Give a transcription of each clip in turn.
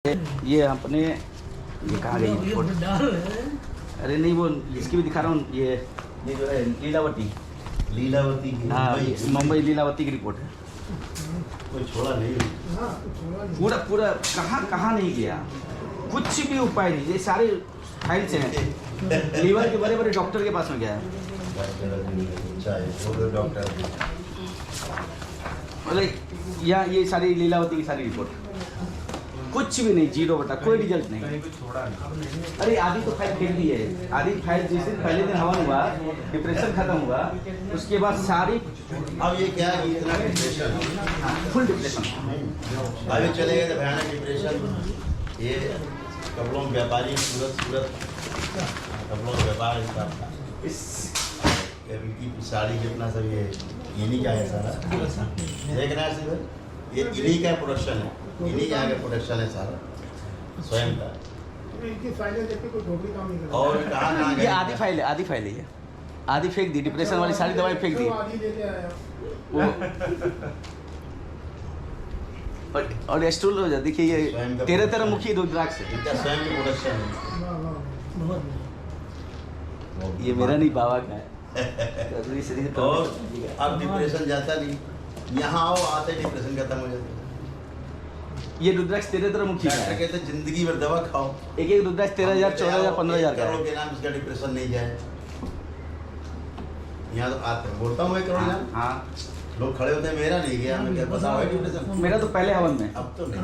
ये अपने ये कहाँ गई रिपोर्ट? अरे नहीं वो इसकी भी दिखा रहा हूँ। ये जो है लीलावती की हाँ मुंबई लीलावती की रिपोर्ट है। कोई छोड़ा नहीं, पूरा पूरा कहाँ नहीं गया, कुछ भी उपाय नहीं। ये सारे फाइल से हैं। लीवर के बड़े बड़े डॉक्टर के पास में गया है। डॉक्टर मतलब यहाँ ये सारी लीलावती की सारी रिपोर्ट, कुछ भी नहीं, जीरो बटा, कोई रिजल्ट नहीं। अरे आधी तो फाइल फेल दी है। आधी फाइल जिस दिन पहले दिन हवन हुआ, डिप्रेशन खत्म हुआ, उसके बाद सारी अब ये क्या है, इतना डिप्रेशन, फुल डिप्रेशन। अभी चले गए भयानक डिप्रेशन। ये कपड़ों के व्यापारी सूरत कपड़ों का व्यापार की साड़ी कितना सब ये इन्हीं का है सारा। देख रहे हैं सिर्फ ये इन्हीं का प्रोडक्शन है, इन्हीं के आगे प्रोडक्शन है सारा स्वयं का। और कहाँ ये आधी फाइल है ये आधी फेंक दी, डिप्रेशन वाली सारी दवाई फेंक दी। और एस्ट्रोलॉजर देखिए ये 13 मुखी रुद्राक्ष है। स्वयं की प्रोडक्शन है। ये मेरा नहीं, बाबा का है। और अब डिप्रेशन जाता नहीं, यहाँ आओ आते डिप्रेशन खत्म हो जाता है। ये रुद्राक्ष 13 मुखी का है। कहते जिंदगी भर दवा खाओ, एक रुद्राक्ष 13,000 14,000 15,000 का करोड़ के नाम इसका डिप्रेशन नहीं जाए। यहाँ तो आते बोलता हूँ मैं करोड़ नाम, हाँ लोग खड़े होते हैं मेरा नहीं गया, मैं क्या बताओ है डिप्रेशन। मेरा तो पहले हवन में, अब तो नहीं,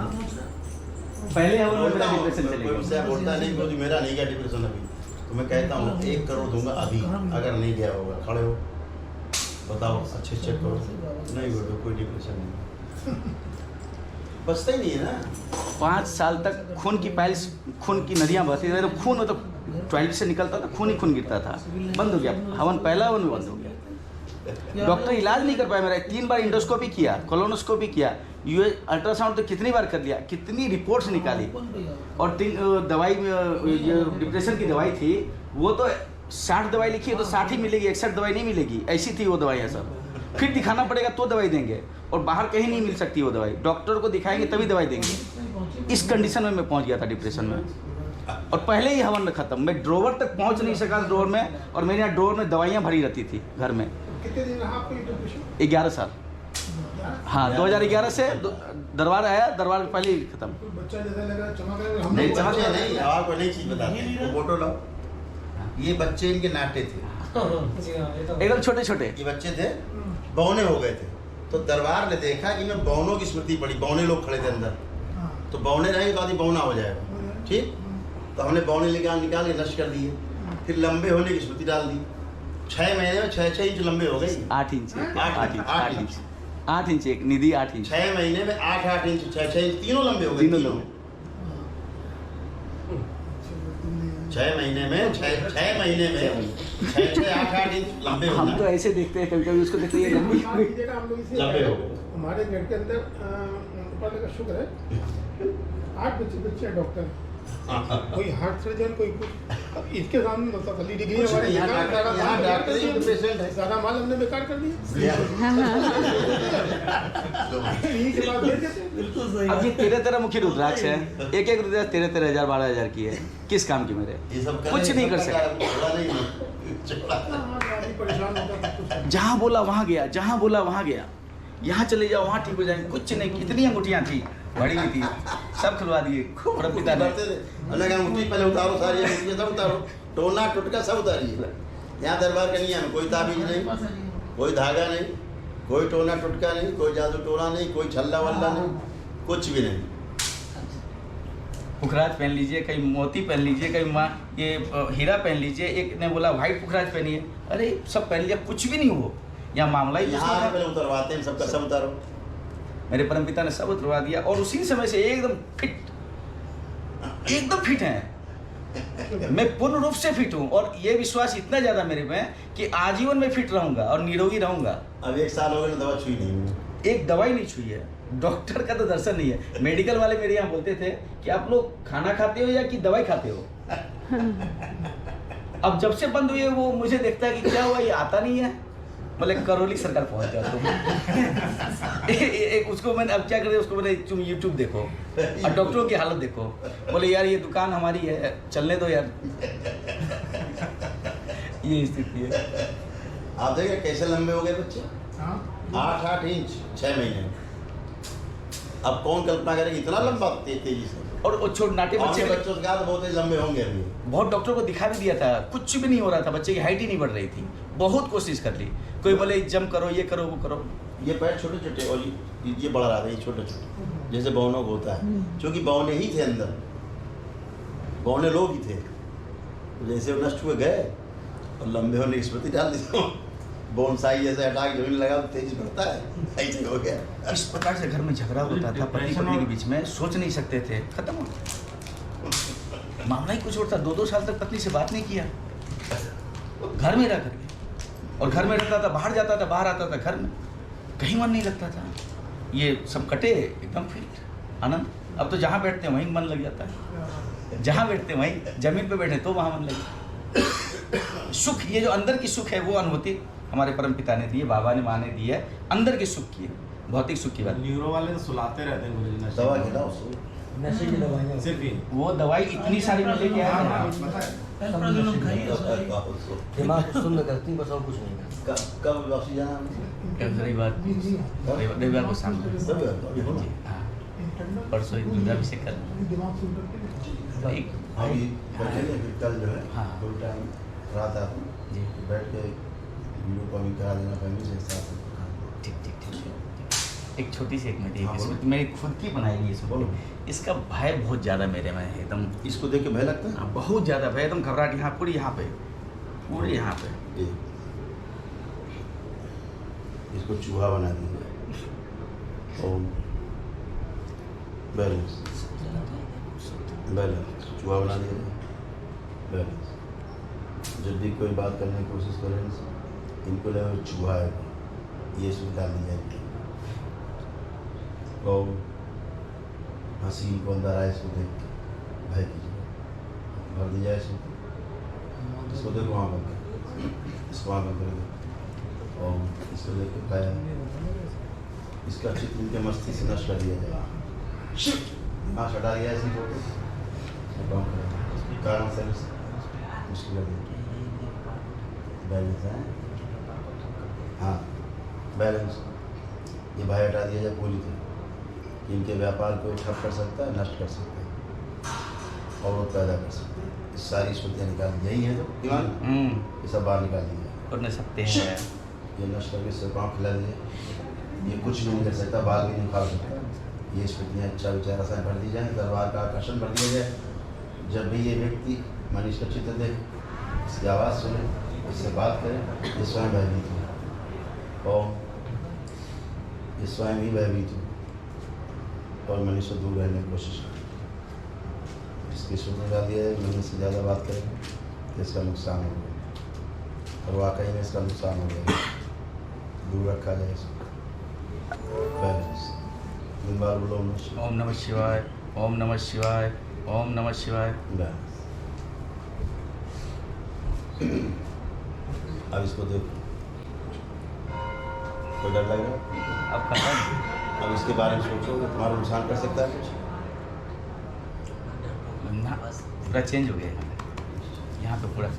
पहले हवन में मेरा डिप्रेशन कोई चलेगा। मुझसे बोलता नहीं कि मेरा नहीं गया डिप्रेशन अभी, तो मैं कहता हूँ 1 करोड़ दूंगा अभी, अगर नहीं गया होगा खड़े हो बताओ, अच्छे चेक करो, नहीं हो कोई डिप्रेशन नहीं, बचता ही नहीं है ना। 5 साल तक खून की पाइल्स, खून की नदियाँ बहती थी, खून में तो टॉयलेट से निकलता था, खून ही खून गिरता था। बंद हो गया हवन, पहला हवन में बंद हो गया। डॉक्टर इलाज नहीं कर पाया मेरा। 3 बार इंडोस्कोपी किया, कोलोनोस्कोपी किया, यूएस अल्ट्रासाउंड तो कितनी बार कर लिया, कितनी रिपोर्ट्स निकाली। और दवाई जो डिप्रेशन की दवाई थी वो तो 60 दवाई लिखी है तो 60 ही मिलेगी, 61 दवाई नहीं मिलेगी, ऐसी थी वो दवाई है सब। फिर दिखाना पड़ेगा तो दवाई देंगे, और बाहर कहीं नहीं मिल सकती वो दवाई, डॉक्टर को दिखाएंगे तभी दवाई देंगे। इस कंडीशन में मैं पहुंच गया था डिप्रेशन में, और पहले ही हवन में खत्म। मैं ड्रोवर तक पहुंच नहीं सका ड्रोवर में, और मेरे यहाँ ड्रोवर में दवाइयाँ भरी रहती थी घर में। कितने दिन रहा आपको ये डिप्रेशन? 11 साल। हाँ 2011 से दरबार आया, दरबार पहले ही खत्म। बच्चा जैसा लग रहा चमक रहा है। नहीं चमक रहा नहीं, आपको नई चीज बताते हैं, वो फोटो लाओ, ये बच्चे इनके नाटे थे, एकदम छोटे छोटे ये बच्चे थे, बौने हो गए थे। तो दरबार ने देखा कि इनमें बौनों की स्मृति पड़ी, बौने लोग खड़े थे अंदर, तो बौने रहेंगे तो आदमी बौना हो जाएगा, ठीक। तो हमने बौने निकाल के नष्ट कर दिए, फिर लंबे होने की स्मृति डाल दी। 6 महीने में 6 इंच लंबे हो गए। 8 इंच 8 इंच एक निधि 8 इंच 6 महीने में 8 इंच 6 इंच तीनों लंबे हो गए। तीनों लोग 6 महीने में 6 महीने में 6 8 इंच लंबे हो हम तो गए। ऐसे देखते हैं, कभी कभी उसको देखते हैं लंबी आप कीजिएगा, हम लोग इसे लंबे हो गए। हमारे घर के अंदर ऊपर का शुक्र है 8 बच्चे हैं डॉक्टर, कोई हार्ट सर्जन, कोई कुछ। इसके सामने तो तकली डिग्री कुछ हमारे नहीं, यहाँ डॉक्टर ही पेशेंट है। सारा माल हमने बेकार कर दिया। यही के बाद भेज देते हैं। बिल्कुल सही। अब ये 13 मुखी रुद्राक्ष है, एक रुद्राक्ष 13,000 12,000 की है। किस काम की मेरे, ये सब कुछ नहीं कर सकता। आदमी परेशान होता है कुछ। जहाँ बोला वहाँ गया, जहाँ बोला वहाँ गया, यहाँ चले जाओ वहाँ ठीक हो जाएंगे, कुछ नहीं। कितनी अंगूठियाँ थी, बड़ी हुई थी, सब खुलवा दिए पिता ने। अंगूठी पहले उतारो, सारी अंगूठियाँ सब उतारो, टोना टुटका सब उतारिए। यहाँ दरबार कन्या में कोई ताबीज नहीं, कोई धागा नहीं, कोई टोना टुटका नहीं, कोई जादू टोना नहीं, कोई छल्ला वल्ला नहीं, कुछ भी नहीं। पुखराज पहन लीजिए, कहीं मोती पहन लीजिए, कहीं माँ ये हीरा पहन लीजिए। एक ने बोला व्हाइट पुखराज पहनिए, अरे सब पहन लिया, कुछ भी नहीं हो। यहाँ मामला ही यहाँ पहले उतरवाते हैं, सबका सब उतारो। मेरे परमपिता ने सब उतरवा दिया, और उसी समय से एकदम फिट है। मैं पूर्ण रूप से फिट हूँ, और ये विश्वास इतना ज़्यादा मेरे में कि आजीवन में फिट रहूँगा और निरोगी रहूँगा। अब 1 साल हो गए दवा छुई नहीं, एक दवाई नहीं छुई है, डॉक्टर का तो दर्शन नहीं है। मेडिकल वाले मेरे यहाँ बोलते थे कि आप लोग खाना खाते हो या कि दवाई खाते हो। अब जब से बंद हुई है वो मुझे देखता है कि क्या हुआ, ये आता नहीं है। बोले करौली सरकार पहुंच जाओ तुम। एक उसको मैंने अब क्या करे, उसको बोले तुम यूट्यूब देखो और डॉक्टरों की हालत देखो। बोले यार ये दुकान हमारी है, चलने दो यार। ये स्थिति है। आप देखिए कैसे लंबे हो गए बच्चे, हाँ 8-8 इंच 6 महीने में। अब कौन कल्पना करेगा इतना लंबा तेजी से। और वो छोटे नाटे बच्चे बच्चों से कहा तो बहुत ही लंबे होंगे अभी। बहुत डॉक्टरों को दिखा भी दिया था, कुछ भी नहीं हो रहा था, बच्चे की हाइट ही नहीं बढ़ रही थी। बहुत कोशिश कर ली, कोई बोले जंप करो, ये करो, वो करो। ये पैर छोटे छोटे और ये बढ़ रहा था, ये छोटे छोटे जैसे बौनों को होता है, क्योंकि बौने ही थे अंदर, बौने लोग ही थे। जैसे वो नष्ट हुए गए और लंबे होने की स्मृति डाल दी, बोनसाई जैसे हटा के जमीन लगा तो तेजी बढ़ता है, ऐसे हो गया। इस प्रकार से घर में झगड़ा होता था पति पत्नी के बीच में, सोच नहीं सकते थे, खत्म हो गया। मामला ही कुछ और था। 2-2 साल तक पत्नी से बात नहीं किया, घर में रह करके। और घर में रहता था, बाहर जाता था, बाहर आता था, घर में कहीं मन नहीं लगता था। ये सब कटे एकदम फिट आनंद। अब तो जहाँ बैठते हैं वहीं मन लग जाता है, जहाँ बैठते हैं वहीं, जमीन पे बैठे तो वहाँ मन लगे। सुख, ये जो अंदर की सुख है वो अनुभूति हमारे परम पिता ने दी है, बाबा ने, माँ ने दी है, अंदर के सुख की है, भौतिक सुख की बात। न्यूरो वाले तो सुलाते रहते हैं गुरुजी, नशे दवा की। खिलाओ उसको। नशे की दवाइयाँ सिर्फ ही वो दवाई इतनी सारी में लेके आया है ना, दिमाग को सुन्न करती बस और कुछ नहीं करती। कब वापसी जाना है? रविवार को शाम को। अभी हो ना? हाँ, परसों ही रुद्राभिषेक करना। दिमाग सुन करके एक अभी बैठेंगे, फिर कल जो है हाँ। फुल टाइम रात आते जी, बैठ के वीडियो कॉलिंग करा देना फैमिली से साथ में। ठीक ठीक ठीक। एक छोटी सी एक मेरी हाँ, बोलो। इसमें मेरी खुद की बनाई हुई इसमें। बोलो। इसका भय बहुत ज़्यादा मेरे में है एकदम, इसको देख के भय लगता है? बहुत ज़्यादा भय, एकदम घबराहट यहाँ पूरी, यहाँ पे पूरी, यहाँ पे। ये इसको चूहा बना दिया। ओम बैलेंस बैलेंस चूहा बना दिया बैलेंस। जब भी कोई बात करने की कोशिश करें इनको लगे चूहा है, ये इसमें डाल दी जाएगी। ओम हंसी को अंदर आए, इसको देख के भय कीजिए, भर दी जाए इसको देखो वहाँ बंद कर, इसको वहाँ बंद कर दो। और इसको देख के पाया इसका चित्र इनके मस्तिष्क से नष्ट कर दिया जाए। हाँ हटा दिया इसी को कारण से मुश्किल लग गई। बैलेंस है, हाँ बैलेंस। ये भय हटा दिया जाए पूरी तरह। इनके व्यापार को ठप कर सकता है, नष्ट कर सकता है और वो पैदा कर सकता है। इस सारी स्मृतियाँ निकाल दी यही है तो दिमाग, ये सब बाहर निकाल दिया। और न सकते हैं, ये नष्ट करके इससे पाँव खिला दिए, ये कुछ भी नहीं कर सकता, बाल भी नहीं उखाड़ सकता। ये स्मृतियाँ अच्छा विचार से भर दी जाए, दरबार का आकर्षण भर दिया जाए। जब भी ये व्यक्ति मनीष का चित्र देखे, इसकी आवाज़ सुने, इससे बात करें, ये स्वयं भयभीत हो और ये स्वयं ही भयभीत हो और मनीष से दूर रहने की कोशिश करें। इसकी सूत्र डाल दिया है, मनीष से ज़्यादा बात करेंगे तो इसका नुकसान होगा और वाकई में इसका नुकसान हो जाएगा। दूर रखा जाए इसको। बैलेंस दिन बार बोलो ओम नमः शिवाय, ओम नमः शिवाय, ओम नमः शिवाय। बैलेंस। अब इसको देखो, कोई डर लग रहा? अब खत्म। अब इसके बारे में सोचो कि तुम्हारा नुकसान कर सकता है कुछ। ना पूरा चेंज हो गया यहाँ पे पूरा।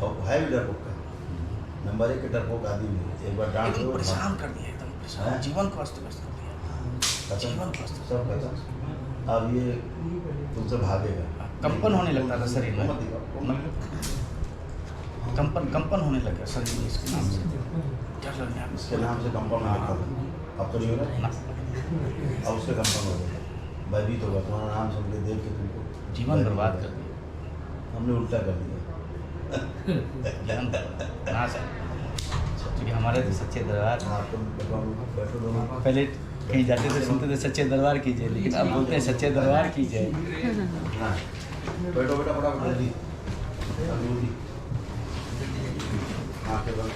और है भी डरपोक का नंबर 1 के डरपोक आदमी नहीं। एक बार डांट एकदम दो, परेशान कर दिया, एकदम परेशान, हाँ? जीवन को अस्त व्यस्त कर दिया, जीवन को अस्त। सब खत्म। अब ये तुमसे भागेगा, कंपन होने लगता था शरीर में, मत दिखाओ। कंपन होने लगा शरीर में इसके नाम से। क्या लगने आप इसके नाम से कंपन में लिखा था। अब तो नहीं हो रहा, अब उसके कंपन हो गया, भयभीत होगा। तुम्हारा नाम सुन के देख के तुमको जीवन बर्बाद कर दिया, हमने उल्टा कर दिया। जीवन बर्बाद। ना सर, क्योंकि हमारे तो सच्चे दरबार, आपको बैठो दोनों। पहले कहीं जाते थे सुनते थे सच्चे दरबार कीजिए, लेकिन अब बोलते हैं सच्चे दरबार कीजिए। हाँ बैठो बेटा, फटाफट जल्दी जल्दी। आँखें बंद।